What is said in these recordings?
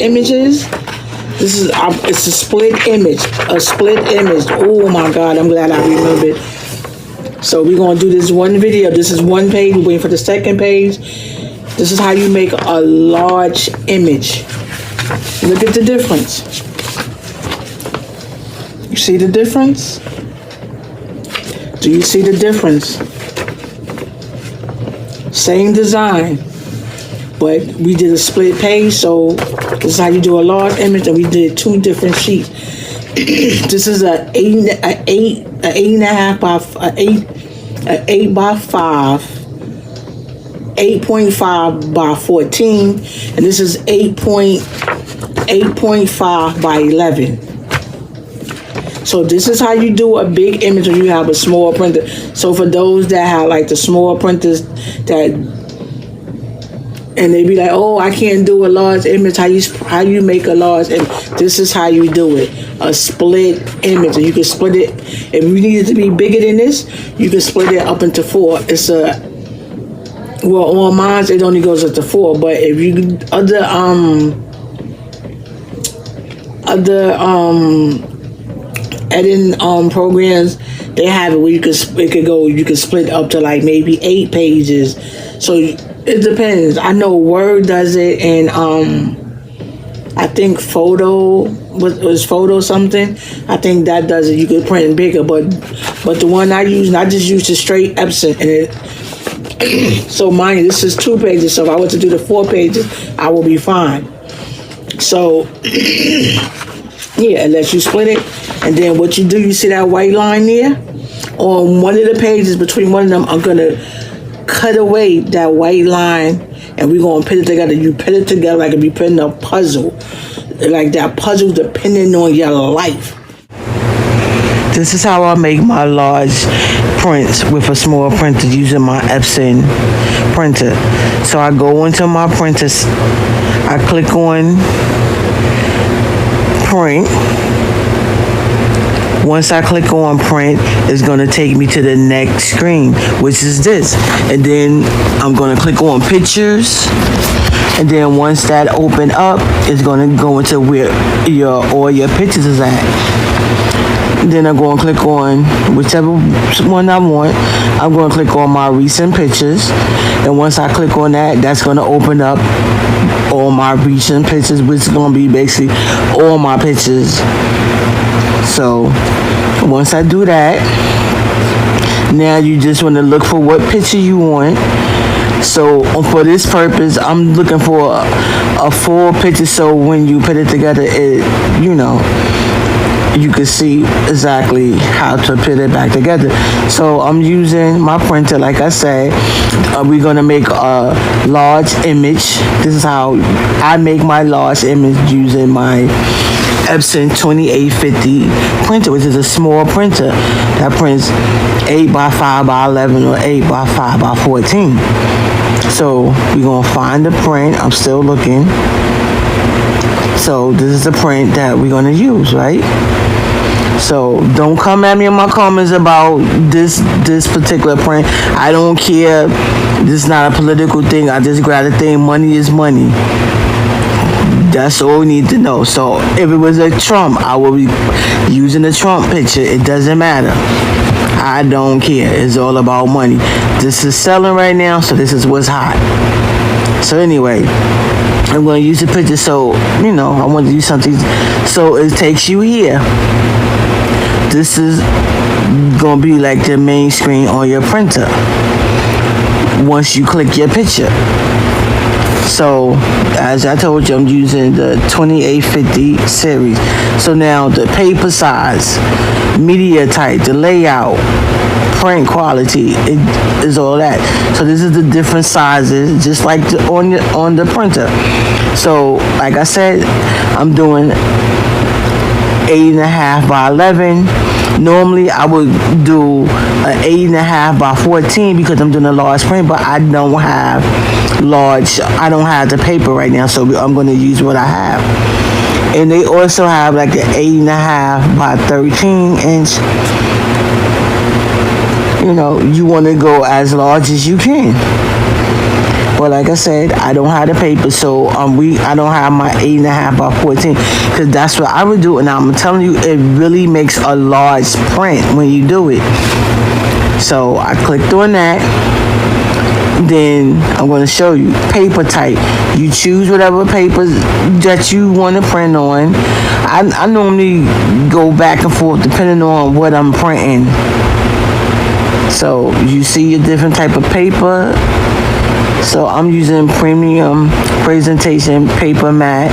images. This is it's a split image. Oh my God, I'm glad I remembered. So we're gonna do this one video. This is one page. We're waiting for the second page. This is how you make a large image. Look at the difference. You see the difference? Do you see the difference? Same design, but we did a split page, so this is how you do a large image, and we did 2 different sheets. This is an 8 by 5, 8.5 by 14, and this is 8.5 by 11. So this is how you do a big image when you have a small printer. So for those that have like the small printers and they be like, oh, I can't do a large image. How you make a large image? This is how you do it. A split image. And you can split it. If you need it to be bigger than this, you can split it up into 4. It's well, on mine it only goes up to 4. But if you other editing programs, they have it where you can split up to like maybe 8 pages. So it depends. I know Word does it, and I think Photo was Photo something. I think that does it. You could print bigger, but the one I use, I just use the straight Epson, and it. So mind you, this is 2 pages. So if I were to do the 4 pages, I will be fine. So yeah, unless you split it, and then what you do, you see that white line there? On one of the pages, between one of them, I'm gonna cut away that white line, and we're gonna put it together. You put it together like if you're putting a puzzle, like that puzzle depending on your life. This is how I make my large prints with a small printer using my Epson printer. So I go into my printers, I click on print. Once I click on print, it's going to take me to the next screen, which is this. And then I'm going to click on pictures. And then once that open up, it's going to go into where all your pictures is at. Then I'm going to click on whichever one I want. I'm going to click on my recent pictures. And once I click on that, that's going to open up all my recent pictures, which is going to be basically all my pictures. So once I do that, now you just want to look for what picture you want. So for this purpose, I'm looking for a full picture, so when you put it together, you can see exactly how to put it back together. So I'm using my printer, like I said. We're gonna make a large image. This is how I make my large image using my Epson 2850 printer, which is a small printer that prints 8 by 5 by 11 or 8 by 5 by 14. So we're gonna find the print. I'm still looking. So this is the print that we're gonna use, right? So don't come at me in my comments about this particular print. I don't care. This is not a political thing. I just grab the thing. Money is money. That's all we need to know. So if it was a Trump, I will be using the Trump picture. It doesn't matter. I don't care. It's all about money. This is selling right now, so this is what's hot. So anyway, I'm going to use the picture. So, I want to do something. So it takes you here. This is going to be like the main screen on your printer once you click your picture. So, as I told you, I'm using the 2850 series. So now the paper size, media type, the layout, print quality, it is all that. So this is the different sizes, just like on the printer. So, like I said, I'm doing 8.5 by 11. Normally I would do an 8.5 by 14 because I'm doing a large print, but I don't have the paper right now, so I'm going to use what I have. And they also have like an 8.5 by 13 inch. You want to go as large as you can. But like I said, I don't have the paper, so I don't have my 8.5 by 14, because that's what I would do. And I'm telling you, it really makes a large print when you do it. So I clicked on that. Then I'm going to show you paper type. You choose whatever paper that you want to print on. I normally go back and forth depending on what I'm printing. So you see your different type of paper. So I'm using premium presentation paper matte.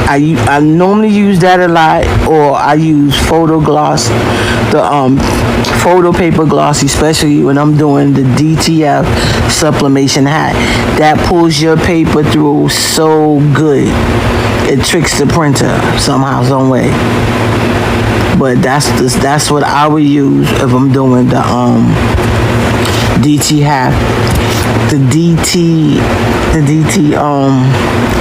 I normally use that a lot, or I use photo gloss, the photo paper gloss, especially when I'm doing the DTF sublimation hat. That pulls your paper through so good. It tricks the printer somehow, some way. But that's what I would use if I'm doing the DT hat, the DT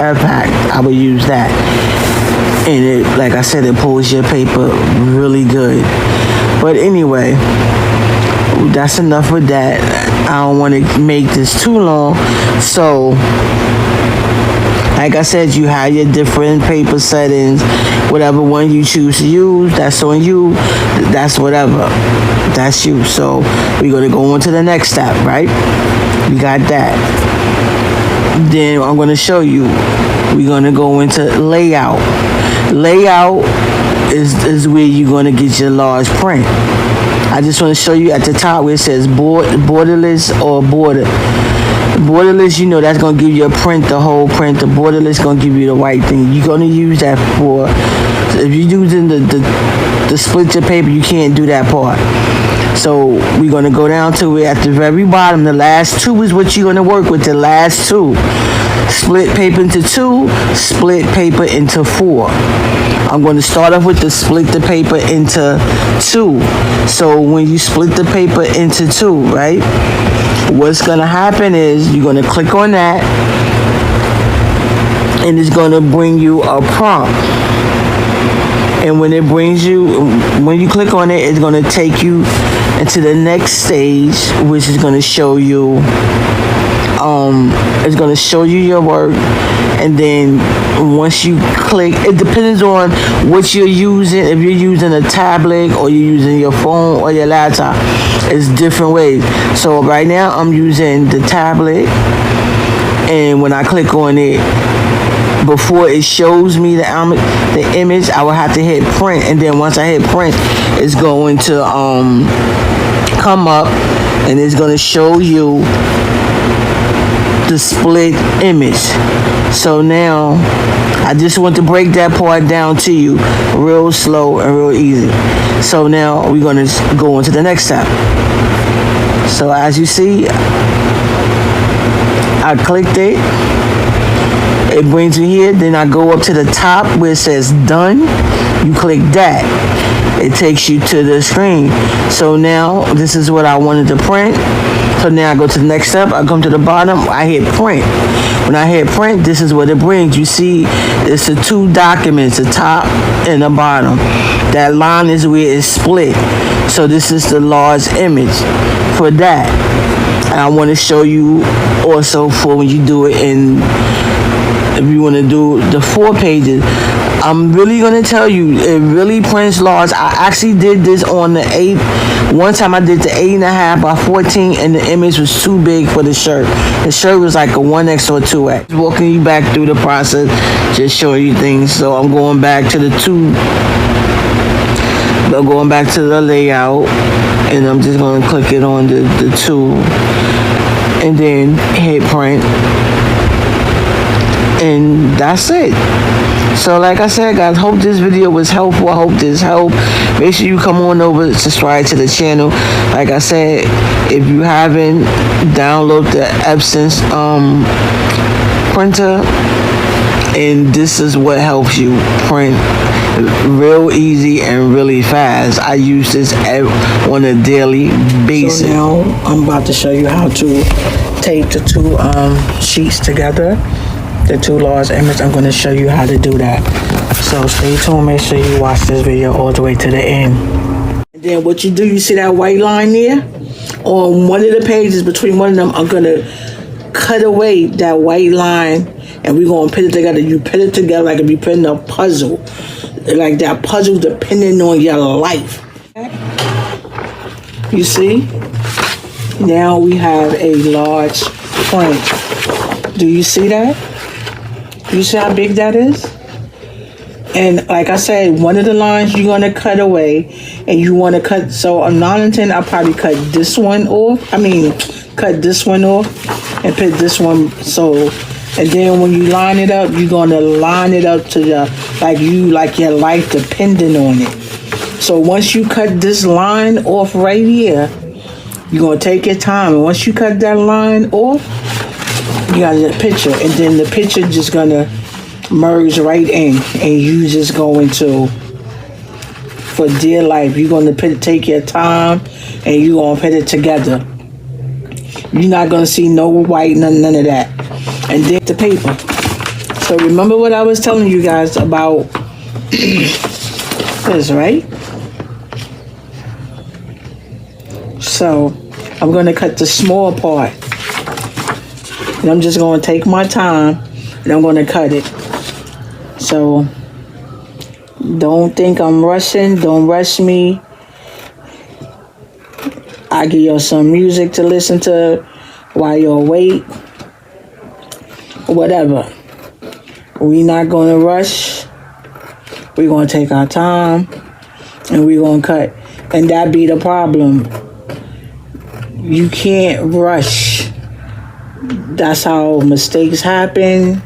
air pack. I would use that, and it, like I said, it pulls your paper really good. But anyway, that's enough with that. I don't want to make this too long. So like I said, you have your different paper settings. Whatever one you choose to use, that's on you. That's whatever. That's you. So we're going to go on to the next step, right? We got that. Then I'm going to show you. We're going to go into layout. Layout is where you're going to get your large print. I just want to show you at the top where it says borderless or border. Borderless, you know, that's going to give you a print, the whole print. The borderless going to give you the white thing. You're going to use that for, if you're using the split your paper, you can't do that part. So we're going to go down to it at the very bottom. The last two is what you're going to work with, the last two. Split paper into 2, split paper into 4. I'm going to start off with the split the paper into 2. So when you split the paper into 2, right, what's going to happen is you're going to click on that, and it's going to bring you a prompt. And when it brings you, when you click on it, it's going to take you into the next stage, which is going to show you it's going to show you your work. And then once you click, it depends on what you're using. If you're using a tablet or you're using your phone or your laptop, it's different ways. So right now I'm using the tablet, and when I click on it, before it shows me the image, I will have to hit print. And then once I hit print, it's going to come up, and it's going to show you the split image. So now I just want to break that part down to you real slow and real easy. So now we're going to go on to the next step. So as you see, I clicked it. It brings me here. Then I go up to the top where it says done. You click that. It takes you to the screen. So now this is what I wanted to print. So now I go to the next step. I come to the bottom. I hit print. When I hit print, this is what it brings. You see, it's the 2 documents, the top and the bottom. That line is where it's split. So this is the large image for that. And I want to show you also for when you do it in, if you want to do the 4 pages. I'm really going to tell you, it really prints large. I actually did this on the 8. One time I did the 8.5 by 14, and the image was too big for the shirt. The shirt was like a 1X or 2X. Walking you back through the process, just showing you things. So I'm going back to the 2. I'm going back to the layout, and I'm just going to click it on the 2, and then hit print. And that's it. So like I said, guys, hope this video was helpful. I hope this helped. Make sure you come on over, subscribe to the channel. Like I said, if you haven't, download the Epson printer, and this is what helps you print real easy and really fast. I use this on a daily basis. So now I'm about to show you how to tape the 2 sheets together. The 2 large images. I'm going to show you how to do that. So stay tuned. Make sure you watch this video all the way to the end. And then what you do, you see that white line there? On one of the pages, between one of them, I'm going to cut away that white line, and we're gonna put it together. You put it together like if you put in a puzzle, like that puzzle depending on your life. You see? Now we have a large print. Do you see that? You see how big that is? And like I said, one of the lines you're gonna cut away, and you want to cut. So a 9 and 10, I'll probably cut this one off. Cut this one off and put this one. So, and then when you line it up, you're gonna line it up to the like your life depending on it. So once you cut this line off right here, you're gonna take your time. And once you cut that line off, you got the picture, and then the picture just gonna merge right in, and you just going to, for dear life, you're gonna take your time, and you're gonna put it together. You're not gonna see no white, none of that. And then the paper. So remember what I was telling you guys about this, right? So I'm gonna cut the small part, and I'm just gonna take my time, and I'm gonna cut it. So don't think I'm rushing. Don't rush me. I give you some music to listen to while you're awake. Whatever. We're not going to rush. We're going to take our time, and we're going to cut. And that be the problem. You can't rush. That's how mistakes happen.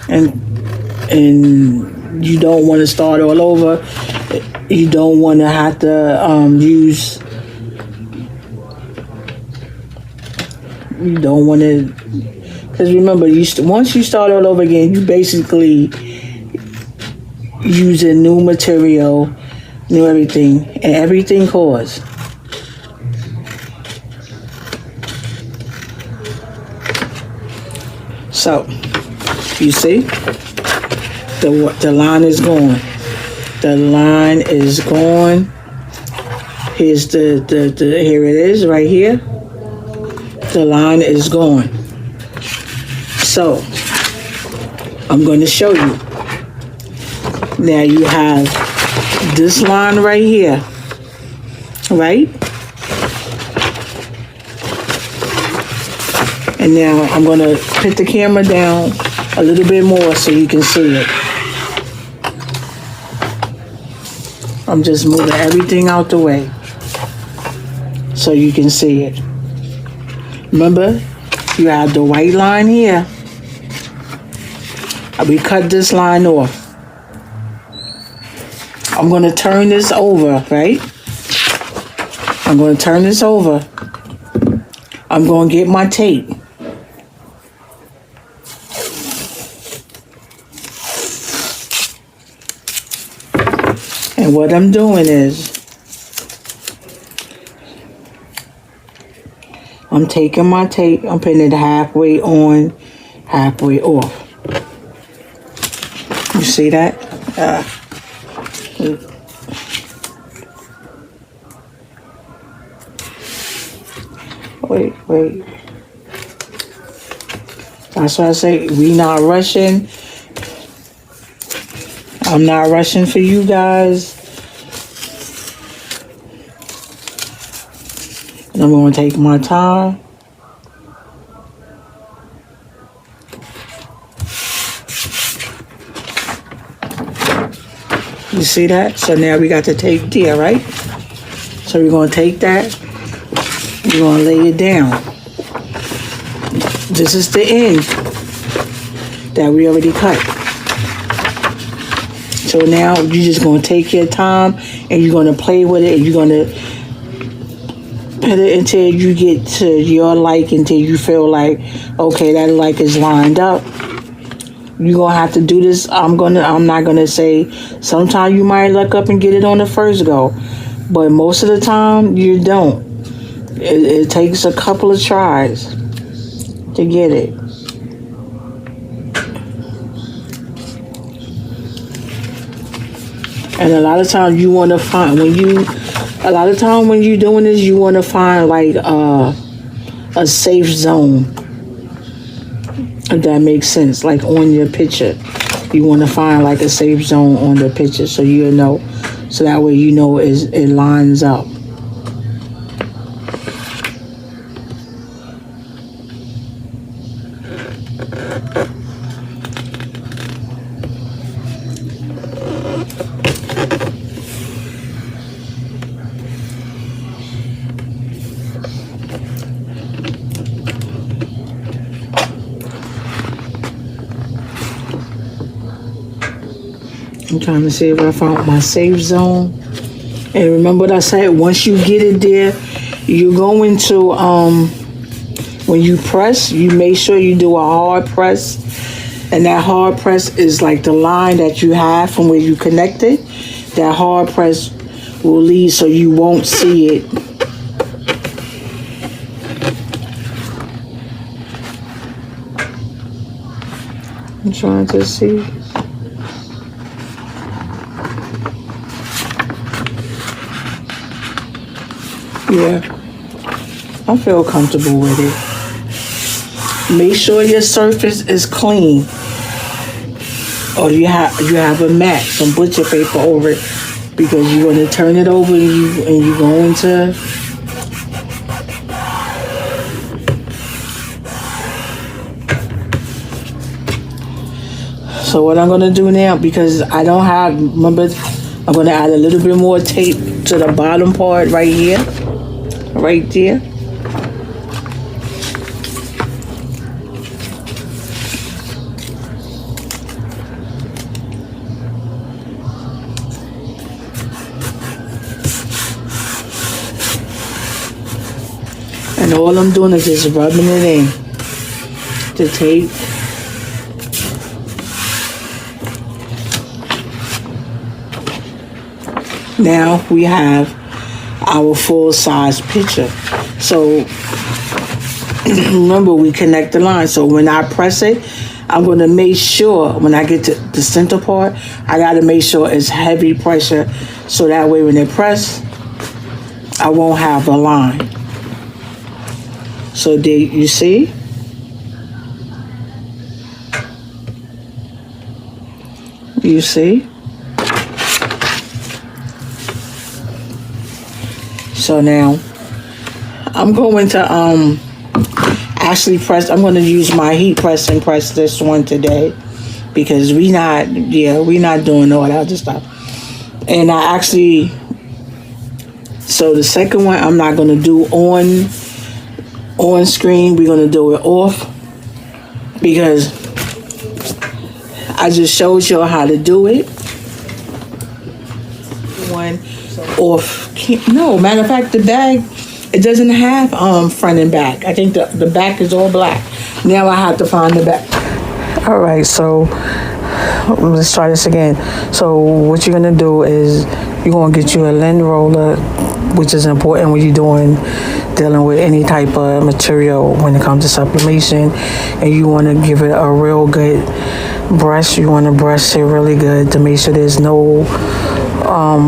And you don't want to start all over. You don't want to have to use. You don't want to, because remember, once you start all over again, you basically using new material, new everything, and everything costs. So, you see, the line is gone. The line is gone. Here's the here it is right here. The line is gone. So, I'm going to show you. Now you have this line right here, right? And now I'm going to put the camera down a little bit more so you can see it. I'm just moving everything out the way so you can see it. Remember, you have the white line here. We cut this line off. I'm going to turn this over, right? I'm going to turn this over. I'm going to get my tape. And what I'm doing is, I'm taking my tape, I'm putting it halfway on, halfway off. You see that? Wait. That's why I say we not rushing. I'm not rushing for you guys. And I'm going to take my time. You see that? So now we got the tape there, right? So we're going to take that. We're going to lay it down. This is the end that we already cut. So now you're just going to take your time and you're going to play with it, and you're going to put it until you get to your like, until you feel like, okay, that like is lined up. You're going to have to do this. I'm not going to say, sometimes you might look up and get it on the first go, but most of the time you don't. It takes a couple of tries to get it. And a lot of times you want to find, when you're doing this, you want to find like a safe zone. If that makes sense, like on your picture, you want to find like a safe zone on the picture, so you know, so that way you know it lines up. I'm trying to see if I found my safe zone. And remember what I said, once you get it there, you're going to, when you press, you make sure you do a hard press. And that hard press is like the line that you have from where you connected. That hard press will lead so you won't see it. I'm trying to see. Yeah, I feel comfortable with it. Make sure your surface is clean, or you have a mat, some butcher paper over it, because you're going to turn it over and you're going to. So what I'm going to do now, because I don't have, remember, I'm going to add a little bit more tape to the bottom part right here. Right there. And all I'm doing is just rubbing it in. The tape. Now we have our full-size picture. So remember, we connect the line. So when I press it, I'm going to make sure when I get to the center part, I got to make sure it's heavy pressure, so that way when they press, I won't have a line. So there, you see? You see? So now I'm going to actually press. I'm going to use my heat press and press this one today, because we not doing all that other stuff. And I actually, so the second one I'm not going to do on screen. We're going to do it off, because I just showed you how to do it. One off. No, matter of fact, the bag, it doesn't have front and back. I think the back is all black. Now I have to find the back. All right, so let's try this again. So what you're gonna do is you're gonna get you a lint roller, which is important when you're dealing with any type of material when it comes to sublimation, and you want to give it a real good brush. You want to brush it really good to make sure there's no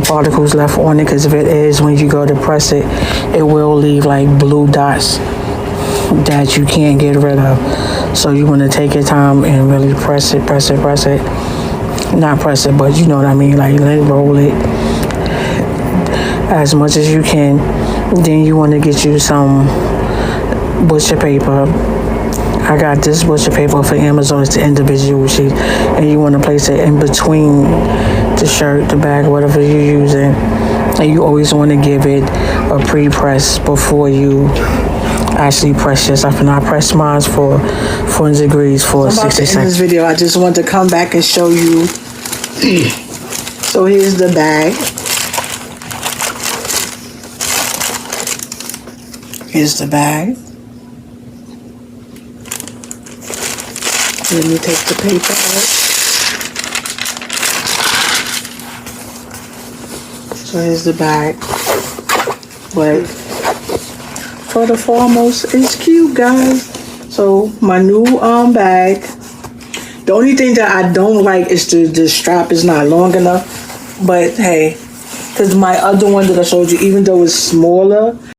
particles left on it, because if it is, when you go to press it, it will leave like blue dots that you can't get rid of. So you want to take your time and really press it. Not press it, but you know what I mean, like let it roll it as much as you can. Then you want to get you some butcher paper. I got this butcher paper for Amazon. It's the individual sheet, and you want to place it in between the shirt, the bag, whatever you're using. And you always want to give it a pre-press before you actually press your stuff. And I press mine for 400 degrees for 60 seconds. In this video, I just want to come back and show you. So here's the bag. Here's the bag. Let me take the paper out. So here's the bag. But for the foremost, it's cute, guys. So my new bag. The only thing that I don't like is the strap is not long enough. But hey, because my other one that I showed you, even though it's smaller,